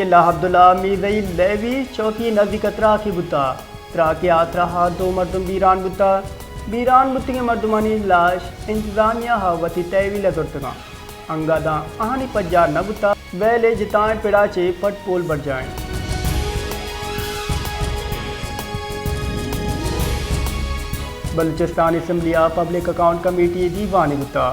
मुश्किल अब्दुल्ला मीज़ई लेवी चौकी नज़दीक त्रा की बुता त्रा के आतरा दो मर्दम बीरान बुती मर्दमानी लाश इंतजामिया हवती तहवील तुर्तगा अंगादा आहानी पज्जार न बुता वेले जिताएं पिड़ाचे पट पोल बढ़ जाएं। बलूचिस्तान असम्बलिया पब्लिक अकाउंट कमेटी दीवान गुता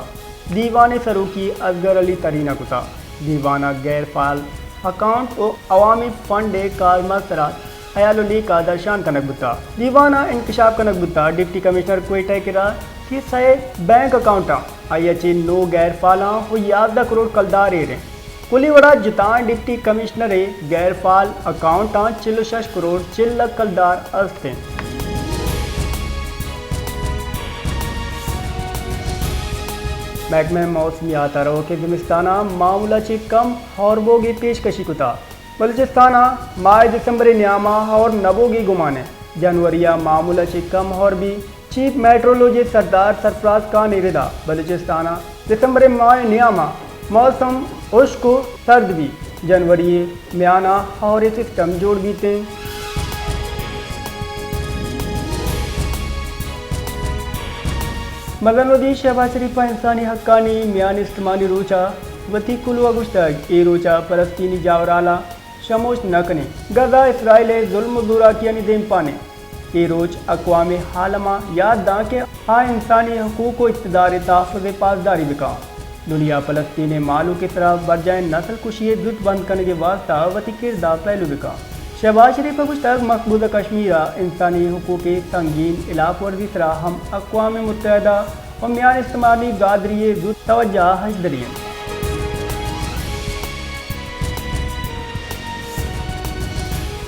दीवान सरूकी असगर अली तरीना गुता दीवाना गैर फाल अकाउंट और अवामी फंड कारमसरात हयाली का दर्शान कनक बुता दीवाना इंकशाफ कनक बुता डिप्टी कमिश्नर कोयटा किरा कि सहे बैंक अकाउंटा आई नो गैर फाला हो 11 करोड़ कलदार एरें कुलीवड़ा जितान डिप्टी कमिश्नर गैर फाल अकाउंटा 6 करोड़ 6 लाख कलदार अस्ते महकमे मौसमियात रो के जिमिस्ताना मामूला चे कम हॉर्बोगी पेशकशी कुता बलूचिस्ताना माह दिसंबर न्यामा और नबोगी गुमाने जनवरिया मामूला चे कम और भी चीफ मेट्रोलॉजी सरदार सरफराज का निवेदा बलूचिस्ताना दिसंबर माह न्यामा मौसम उश्को सर्द भी जनवरी म्याना और सिस्टम जोड़ बीते मदनवदी शहबाज शरीफ इंसानी हक्कानी म्यान इस्तेमाली रोचा वती कुलवा गुश्तग ए रोचा फलस्तीनी जावराला शमोश नकने गजा इसराइल जुल्म दूरा किया निदेम पाने ये रोज अक़वाम हालमा याद दा के हाँ इंसानी हकूक़ व इक़्तिदार तहफ़्फ़ुज़ पासदारी बिका दुनिया फ़लस्तीन मालू की तरफ बरजाए नस्ल कुशी जुट बंद करने के वास्ता वती किरदार पहलू बिका शहबाज शरीफ गुश्तग मकबूजा कश्मीरा इंसानी हकूक़ संगीन इलाफ वर्जी तरह हम अक़वाम मुत्तहिदा और म्यान इस्तेमाली गादरी जुट तवज्जा हजदरियन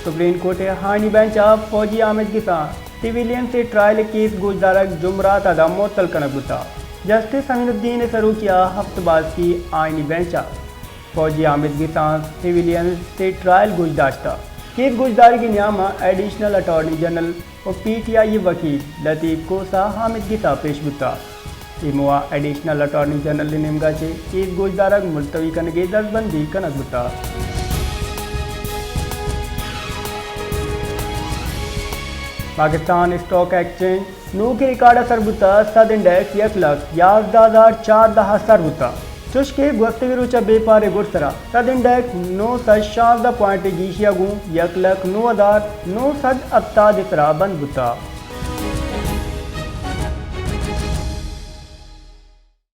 सुप्रीम कोर्ट हानी बेंच ऑफ फौजी आमिद के साथ सिविलियन से ट्रायल केस गुजदारक जुमरात अदा मुअत्तल कनक बुता जस्टिस अमीनुद्दीन सरूकिया हफ्तबाज की आइनी बेंच फौजी आमिद के साथ सिविलियन से ट्रायल गुजदाश्ता केस गुजदारी की न्यामा एडिशनल अटॉर्नी जनरल और PTI वकील लतीफ़ कोसा हामिद के साथ पेश बुता इमुआ एडिशनल अटॉर्नी जनरल निमगा से केस गुजदारक मुलतवी करने के दस्तबंदी कनक बुता पाकिस्तान स्टॉक एक्सचेंज नू के रिकॉर्ड असर बुता सद इंडेक्स 1,11,410 सर बुता चुश के गुफ्तगी रुचा बेपारे गुरसरा सद इंडेक्स 916 पॉइंट गीशिया गूँ 1,09,978 बंद बुता।